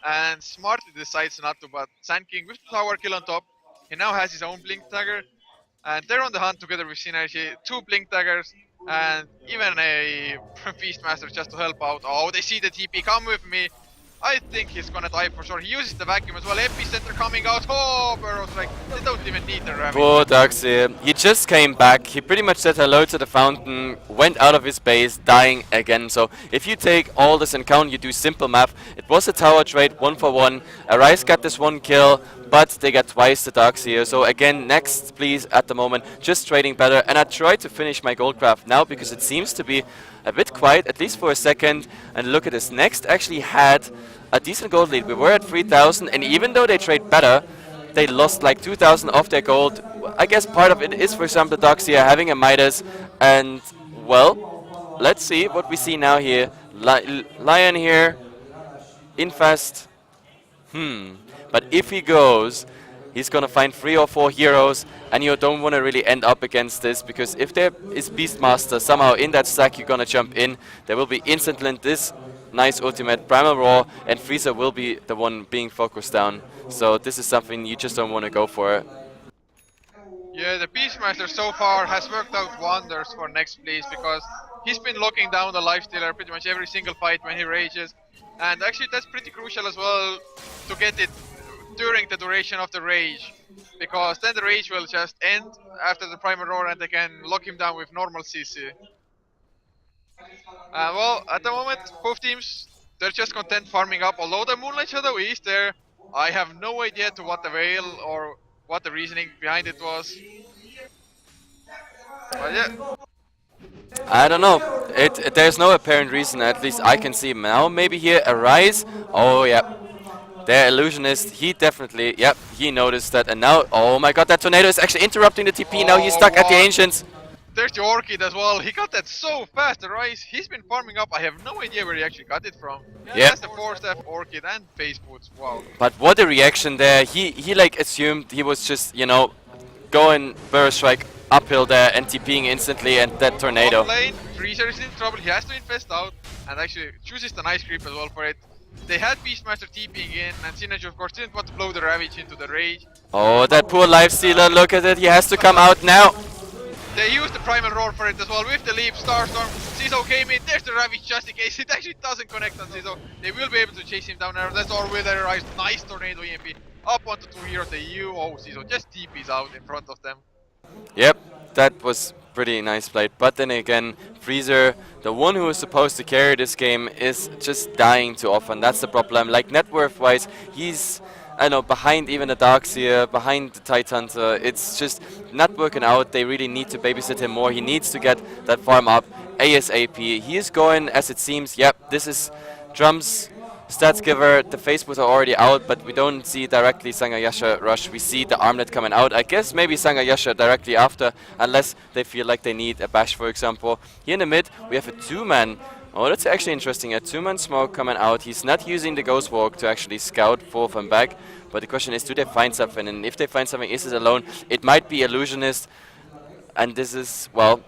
And smartly decides not to, but Sand King with the tower kill on top. He now has his own Blink Dagger, and they're on the hunt together with Synergy. 2 Blink Daggers, and even a Beastmaster just to help out. Oh, they see the TP, come with me. I think he's gonna die for sure. He uses the vacuum as well. Epicenter coming out. Oh, Burrows, like, they don't even need the Rabbit. Poor Darkseer. He just came back. He pretty much said hello to the fountain, went out of his base, dying again. So if you take all this in count, you do simple math. It was a tower trade, 1 for 1. Arise got this 1 kill, but they got twice the Darkseer. So again, Next Please at the moment, just trading better. And I tried to finish my gold craft now because it seems to be a bit quiet, at least for a second. And look at this. Next actually had a decent gold lead. We were at 3,000, and even though they trade better, they lost like 2,000 of their gold. I guess part of it is, for example, Darkseer having a Midas. And, well, let's see what we see now here. Lion here, Infest. But if he goes, He's gonna find 3 or 4 heroes, and you don't want to really end up against this, because if there is Beastmaster somehow in that stack, you're gonna jump in. There will be instant lint, this nice ultimate, Primal Roar, and Freezer will be the one being focused down. So this is something you just don't want to go for. Yeah, the Beastmaster so far has worked out wonders for Next Please because he's been locking down the lifestealer pretty much every single fight when he rages. And actually that's pretty crucial as well to get it during the duration of the rage. Because then the rage will just end after the Primal Roar and they can lock him down with normal CC. Well, at the moment, both teams, they're just content farming up. Although the Moonlight Shadow is there, I have no idea to what avail or what the reasoning behind it was. But yeah. I don't know. There's no apparent reason, at least I can see now. Maybe here a rise. Oh yeah. Their illusionist, he definitely, yep, he noticed that, and now, oh my god, that tornado is actually interrupting the TP. Now he's stuck at the ancients. There's the Orchid as well. He got that so fast, the Rise. He's been farming up. I have no idea where he actually got it from. Yeah, that's the 4-staff Orchid and Face Boots. Wow. But what a reaction there. He like assumed he was just, you know, going Burst Strike uphill there and TPing instantly, and that tornado. Top lane, Freezer is in trouble. He has to infest out and actually chooses the nice creep as well for it. They had Beastmaster TPing in, and Synergy of course didn't want to blow the Ravage into the Rage. Oh, that poor Lifestealer, look at it, he has to come out now. They used the Primal Roar for it as well with the Leap, Starstorm. Zizo came in, there's the Ravage just in case. It actually doesn't connect on Zizo. They will be able to chase him down there. That's all with their Rise. Nice Tornado EMP. Up onto 2 heroes, the EU. Oh, Zizo just TPs out in front of them. Yep, that was pretty nice played. But then again, Freezer, the one who is supposed to carry this game, is just dying too often. That's the problem. Like net worth wise, he's, I don't know, behind even the Darkseer, behind the Tidehunter. It's just not working out. They really need to babysit him more. He needs to get that farm up ASAP. He is going, as it seems, yep, this is Drums Stats Giver. The Facebook are already out, but we don't see directly Sangayasha rush. We see the armlet coming out. I guess maybe Sangayasha directly after, unless they feel like they need a bash, for example. Here in the mid, we have a 2-man. Oh, that's actually interesting. A 2-man smoke coming out. He's not using the Ghost Walk to actually scout forth and back. But the question is, do they find something? And if they find something, is it alone? It might be Illusionist. And this is, well,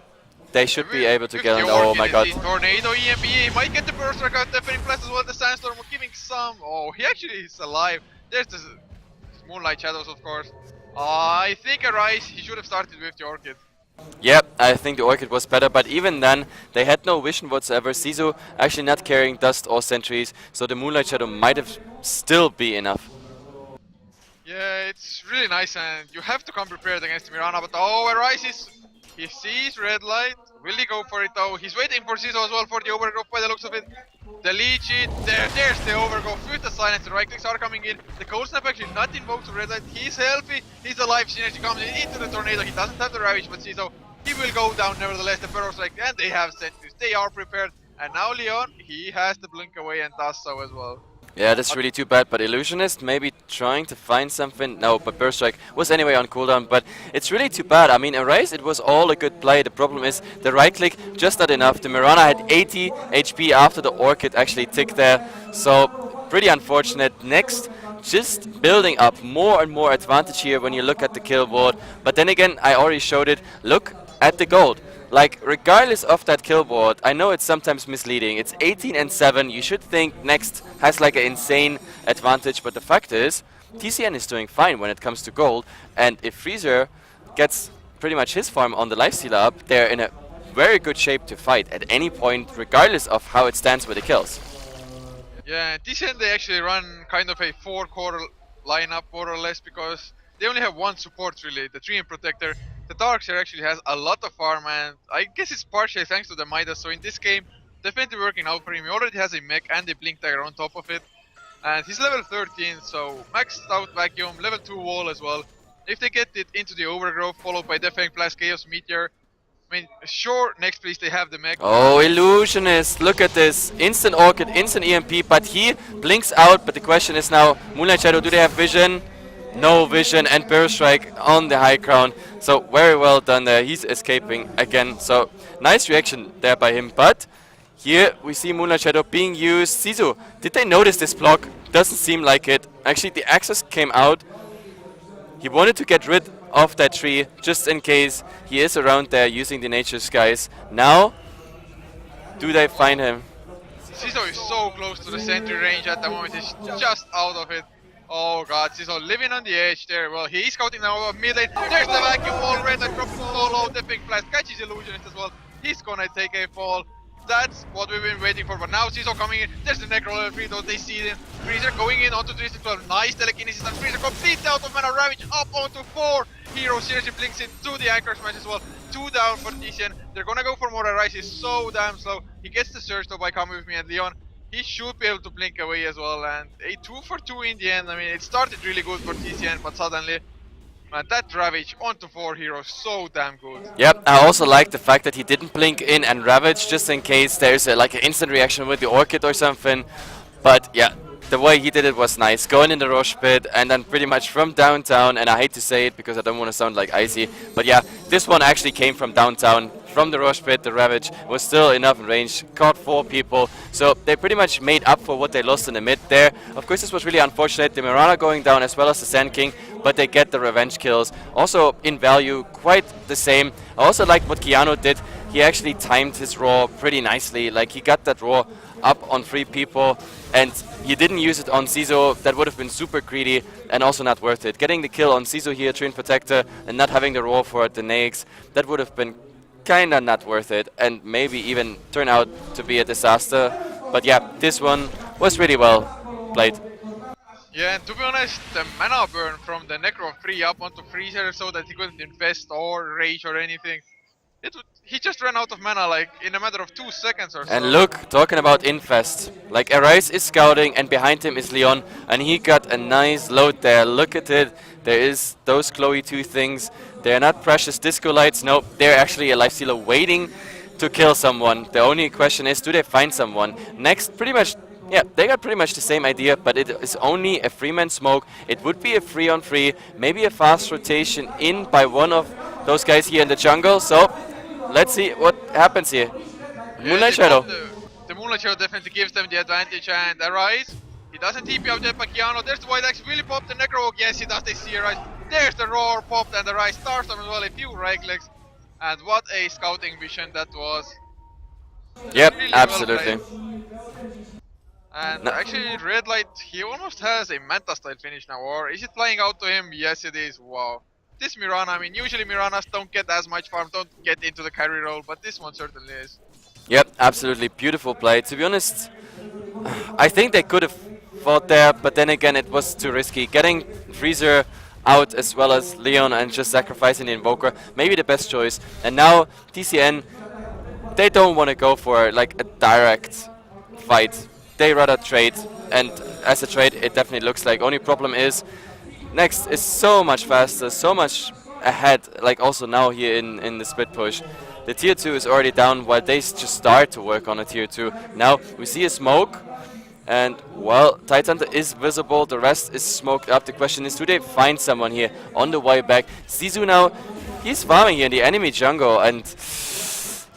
they should be able to get on. Oh my god. Tornado EMP, he might get the Burst Strike out, deafening blast as well. The Sandstorm giving some. Oh, he actually is alive. There's the Moonlight Shadows, of course. I think a Rise, he should have started with the Orchid. Yep, I think the Orchid was better, but even then, they had no vision whatsoever. Zizo actually not carrying Dust or Sentries, so the Moonlight Shadow might have still be enough. Yeah, it's really nice, and you have to come prepared against Mirana, but oh, Arises, he sees red light. Will he go for it though? He's waiting for Zizo as well for the overgrowth by the looks of it. The leech it, there's the overgrowth with the silence, the right clicks are coming in. The cold snap actually not invoked to red light. He's healthy, he's alive, Synergy comes in into the tornado. He doesn't have the Ravage, but Zizo, he will go down nevertheless. The Burrow Strike, and they have sentries, they are prepared. And now Leon, he has to blink away and does so as well. Yeah, that's really too bad, but Illusionist maybe trying to find something. No, but Burst Strike was anyway on cooldown, but it's really too bad. I mean, Erase, it was all a good play. The problem is the right click, just not enough. The Mirana had 80 HP after the Orchid actually ticked there, so pretty unfortunate. Next, just building up more and more advantage here when you look at the kill board. But then again, I already showed it. Look at the gold. Like, regardless of that kill board, I know it's sometimes misleading. It's 18 and 7. You should think Next has like an insane advantage, but the fact is, TCN is doing fine when it comes to gold. And if Freezer gets pretty much his farm on the lifestealer up, they're in a very good shape to fight at any point, regardless of how it stands with the kills. Yeah, TCN they actually run kind of a 4-core lineup more or less because they only have one support really, the Treant Protector. The Darkseer actually has a lot of farm, and I guess it's partially thanks to the Midas. So in this game, definitely working out for him. He already has a mech and a Blink Dagger on top of it. And he's level 13, so maxed out Vacuum, level 2 Wall as well. If they get it into the Overgrowth, followed by Deafening Blast, Chaos Meteor, I mean, sure, next please they have the mech. Oh, Illusionist, look at this. Instant Orchid, instant EMP, but he blinks out. But the question is now, Moonlight Shadow, do they have vision? No vision, and Burst Strike on the high ground. So very well done there. He's escaping again. So nice reaction there by him. But here we see Moonlight Shadow being used. Zizo, did they notice this block? Doesn't seem like it. Actually, the access came out. He wanted to get rid of that tree just in case he is around there using the nature skies. Now, do they find him? Siso is so close to the sentry range at the moment, he's just out of it. Oh god, Siso living on the edge there. Well, he's scouting now mid lane. There's the vacuum wall, red and dropping so low, the big blast catches illusionist as well. He's gonna take a fall. That's what we've been waiting for, but now Siso coming in. There's the Necro level 3, though they see him. Freezer going in onto 312. Nice telekinesis, and Freezer completely out of mana. Ravage up onto 4 heroes. Seriously blinks into the anchor smash as well. 2 down for TCN. They're gonna go for more. Rise is so damn slow. He gets the surge though by Come With Me and Leon. He should be able to blink away as well, and a 2 for 2 in the end. I mean, it started really good for TCN, but suddenly, man, that Ravage onto 4 heroes, so damn good. Yep, I also like the fact that he didn't blink in and Ravage just in case there's like an instant reaction with the Orchid or something. But yeah, the way he did it was nice. Going in the rush pit and then pretty much from downtown, and I hate to say it because I don't want to sound like icy, but yeah, this one actually came from downtown. From the rush pit, the Ravage was still enough in range, caught 4 people, so they pretty much made up for what they lost in the mid there. Of course, this was really unfortunate, the Mirana going down as well as the Sand King, but they get the revenge kills. Also, in value, quite the same. I also like what Keanu did. He actually timed his roar pretty nicely. Like, he got that roar up on 3 people, and he didn't use it on Ciso. That would have been super greedy and also not worth it. Getting the kill on Ciso here, Treant Protector, and not having the roar for the Naix, that would have been kinda not worth it, and maybe even turn out to be a disaster. But yeah, this one was really well played. Yeah, and to be honest, the mana burn from the Necro 3 up onto Freezer so that he couldn't infest or rage or anything. He just ran out of mana like in a matter of 2 seconds or so. And look, talking about infest, like Arise is scouting and behind him is Leon, and he got a nice load there. Look at it. There is those Chloe 2 things. They're not precious disco lights. No, they're actually a life stealer waiting to kill someone. The only question is, do they find someone? Next, pretty much, yeah, they got pretty much the same idea, but it is only a 3-man smoke. It would be a 3-on-3, maybe a fast rotation in by one of those guys here in the jungle. So let's see what happens here. Moonlight Shadow. The Moonlight Shadow definitely gives them the advantage, and Arise, he doesn't TP out yet by Keanu. There's the White Axe, really pop the Necro. Yes, he does, they see Arise. There's the Roar popped, and Arise Starstorm as well, a few right clicks. And what a scouting vision that was. Yep, Really absolutely. Well and actually, Red Light, he almost has a Manta style finish now, or is it flying out to him? Yes, it is. Wow. This Mirana, I mean, usually Miranas don't get as much farm, don't get into the carry role, but this one certainly is. Yep, absolutely beautiful play. To be honest, I think they could have fought there, but then again, it was too risky. Getting Freezer out as well as Leon and just sacrificing the Invoker, maybe the best choice. And now TCN, they don't want to go for like a direct fight. They rather trade, and as a trade, it definitely looks like. Only problem is, Next is so much faster, so much ahead, like also now here in the split push. The tier 2 is already down while they just start to work on a tier 2. Now we see a smoke, and well, Titan is visible, the rest is smoked up. The question is, do they find someone here on the way back? Sisu now, he's farming here in the enemy jungle, and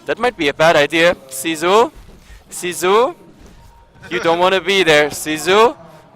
that might be a bad idea. Sisu, you don't want to be there. Sisu,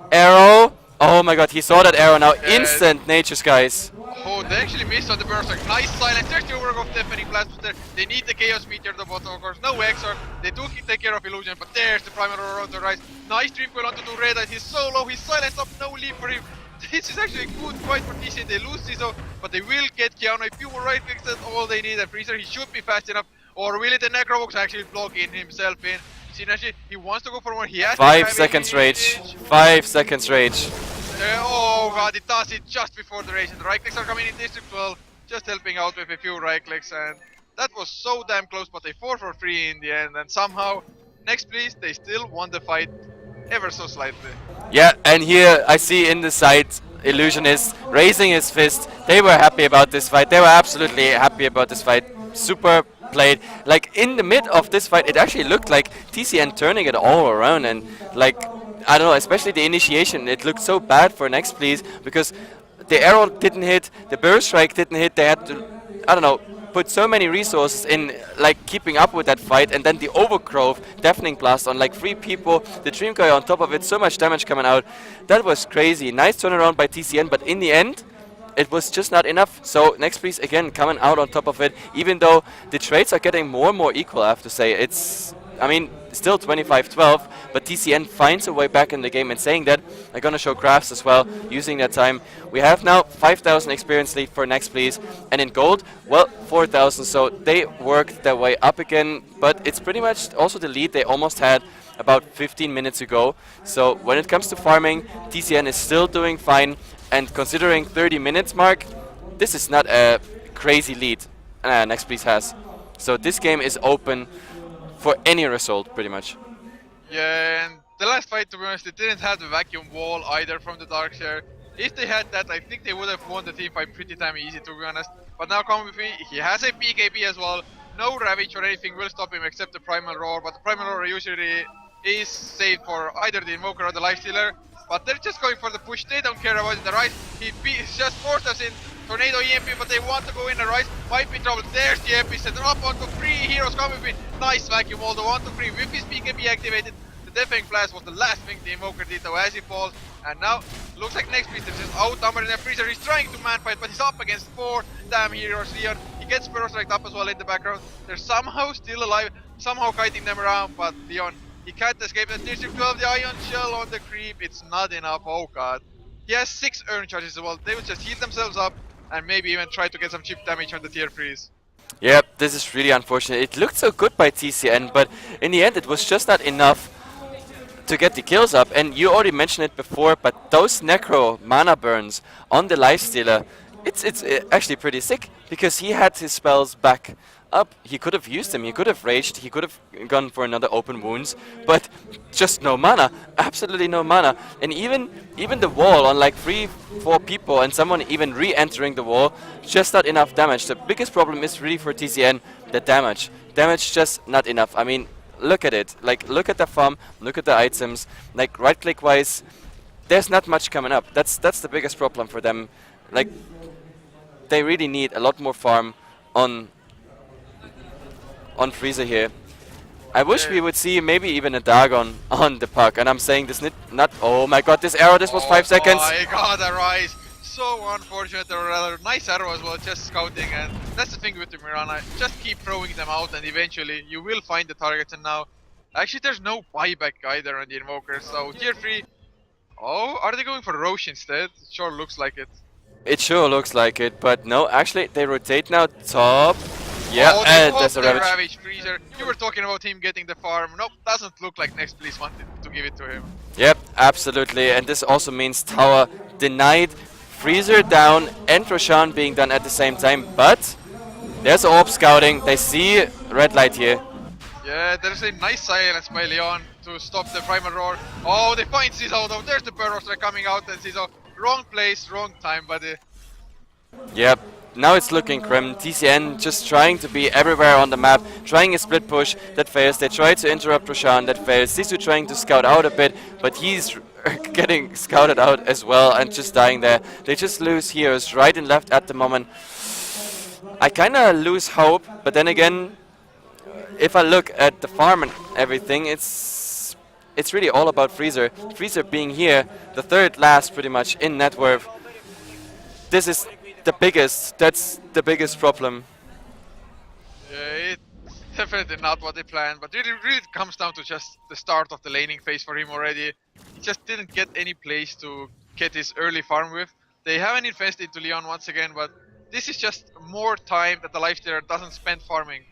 arrow. Oh my god, he saw that arrow now. Instant nature skies. Oh, they actually missed on the Berserk. Nice silence. There's the overgrowth of Deafening Blast there. They need the Chaos Meteor at the bottom, of course. No Exor. They do take care of Illusion, but there's the Primal Aurora on the rise. Nice Dream Coil onto the Red Eye. He's so low. He's silenced up. No leap for him. This is actually a good fight for TCN. They lose Ciso, but they will get Keanu. A few more right clicks, that's all they need. And Freezer, he should be fast enough. Or will it the Necrovox actually blocking himself in? Synergy, he wants to go for more. He has 5 seconds rage. 5 seconds rage. Oh god, it does it just before the race, and the right clicks are coming in District 12, just helping out with a few right clicks, and that was so damn close, but they 4 for 3 in the end, and somehow, next please, they still won the fight ever so slightly. Yeah, and here I see in the side Illusionist raising his fist. They were happy about this fight. They were absolutely happy about this fight. Super played. Like in the mid of this fight, it actually looked like TCN turning it all around, and like, I don't know, especially the initiation, it looked so bad for Next Please because the arrow didn't hit, the burst strike didn't hit, they had to, I don't know, put so many resources in like keeping up with that fight, and then the overgrowth, Deafening Blast on like 3 people, the Dream Guy on top of it, so much damage coming out. That was crazy. Nice turnaround by TCN, but in the end, it was just not enough. So Next Please again coming out on top of it, even though the trades are getting more and more equal, I have to say. I mean, still 25-12, but TCN finds a way back in the game, and saying that, I'm gonna show graphs as well, using that time. We have now 5,000 experience lead for Next Please, and in gold, well, 4,000, so they worked their way up again, but it's pretty much also the lead they almost had about 15 minutes ago. So when it comes to farming, TCN is still doing fine, and considering 30 minutes mark, this is not a crazy lead Next Please has. So this game is open for any result, pretty much. Yeah, and the last fight, to be honest, they didn't have the vacuum wall either from the Darkshare. If they had that, I think they would have won the team fight pretty damn easy, to be honest. But now come with me, he has a BKB as well. No Ravage or anything will stop him except the Primal Roar, but the Primal Roar usually is saved for either the Invoker or the Lifestealer. But they're just going for the push, they don't care about the Rise. He's just forced us in Tornado EMP, but they want to go in the Rise. Might be trouble. There's the epicenter. Up onto 3 heroes coming with nice vacuum wall. The 1 to 3 with his BKB activated. The Deafening Blast was the last thing the Invoker did though as he falls. And now looks like Next Please is just outnumbered in a freezer. He's trying to man fight, but he's up against 4 damn heroes. Leon, he gets Sparrow Strike up as well in the background. They're somehow still alive, somehow kiting them around, but Leon, he can't escape the Tier 12, the Ion Shell on the creep. It's not enough, oh god. He has 6 Earn Charges as well. They will just heal themselves up and maybe even try to get some chip damage on the Tier 3s. Yep, this is really unfortunate. It looked so good by TCN, but in the end it was just not enough to get the kills up. And you already mentioned it before, but those Necro mana burns on the Lifestealer, it's actually pretty sick, because he had his spells back up. He could have used them, he could have raged, he could have gone for another open wounds, but just no mana, absolutely no mana. And even the wall on like 3-4 people and someone even re-entering the wall, just not enough damage. The biggest problem is really for TCN, the damage. Damage just not enough. I mean, look at it, like look at the farm, look at the items, like right click wise, there's not much coming up. That's the biggest problem for them. Like, they really need a lot more farm on Freezer here. I wish we would see maybe even a Dagon on the puck, and I'm saying this not. Oh my god, this arrow, this was 5 seconds. Oh my god, the Rise. So unfortunate, or rather nice arrow as well, just scouting, and that's the thing with the Mirana. Just keep throwing them out and eventually you will find the targets. And now, actually there's no buyback either on the Invoker, so Tier 3. Oh, are they going for Roche instead? It sure looks like it. It sure looks like it, but no, actually they rotate now top. Yeah, oh, and there's a Ravage. Ravage Freezer. You were talking about him getting the farm. Nope, doesn't look like Next Please wanted to give it to him. Yep, absolutely, and this also means tower denied, Freezer down, and Roshan being done at the same time, but there's Orb scouting, they see red light here. Yeah, there's a nice silence by Leon to stop the Primal Roar. Oh, they find Ciso though, there's the Burrow Strike coming out, and Ciso, wrong place, wrong time, buddy. Yep, now it's looking grim. TCN just trying to be everywhere on the map, trying a split push, that fails. They try to interrupt Roshan, that fails. Sisu trying to scout out a bit, but he's getting scouted out as well and just dying there. They just lose heroes right and left at the moment. I kinda lose hope, but then again, if I look at the farm and everything, it's really all about Freezer. Freezer being here, the third last pretty much in net worth. This is that's the biggest problem. Yeah, it's definitely not what they planned, but really it comes down to just the start of the laning phase for him already. He just didn't get any place to get his early farm with. They haven't invested into Leon once again, but this is just more time that the Lifestealer doesn't spend farming.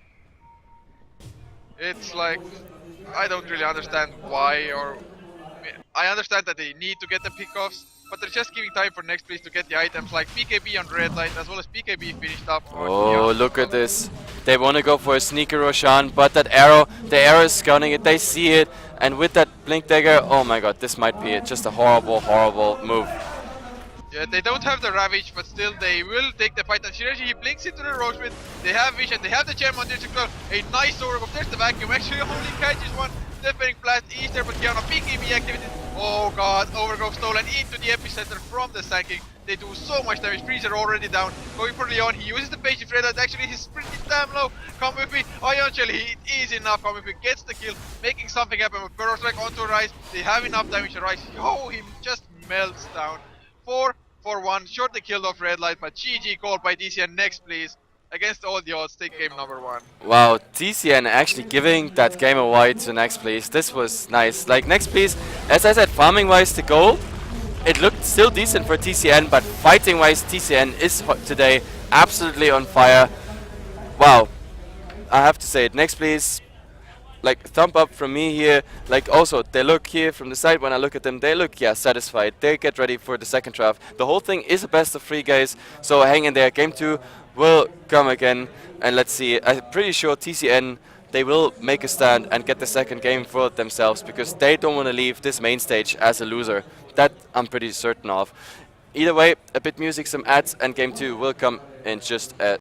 It's like, I don't really understand why, or I understand that they need to get the pickoffs, but they're just giving time for Next Please to get the items like BKB on red light as well as BKB finished up. Oh, look at this. They want to go for a sneaker Roshan, but that arrow, the arrow is scouting it, they see it, and with that blink dagger, oh my god, this might be just a horrible, horrible move. Yeah, they don't have the Ravage, but still they will take the fight. And Shirashi, he blinks into the Rosemid. They have vision, they have the gem on District 12. A nice overgrowth. There's the vacuum. Actually, only catches one. Deafening Blast is there, but Kiana BKB activated. Oh god, overgrowth stolen into the epicenter from the Sanking. They do so much damage. Freezer already down. Going for Leon. He uses the Patient Red Light. Actually, he's pretty damn low. Come with me. Ion Shell, it is enough. Come with me. Gets the kill. Making something happen with Burrow Strike onto Rise. They have enough damage to Rise. Oh, he just melts down. 4 4-1, shortly killed off red light, but GG called by TCN. Next, please. Against all the odds, take game number 1. Wow, TCN actually giving that game away to Next Please. This was nice. Like Next Please, as I said, farming wise the goal, it looked still decent for TCN, but fighting wise TCN is today absolutely on fire. Wow, I have to say it. Next Please, like thumb up from me here. Like also they look here from the side when I look at them, they look satisfied. They get ready for the second draft. The whole thing is a best of 3 guys, so hang in there. Game 2 will come again, and let's see. I'm pretty sure TCN, they will make a stand and get the second game for themselves because they don't want to leave this main stage as a loser. That I'm pretty certain of. Either way, a bit music, some ads, and game 2 will come in just a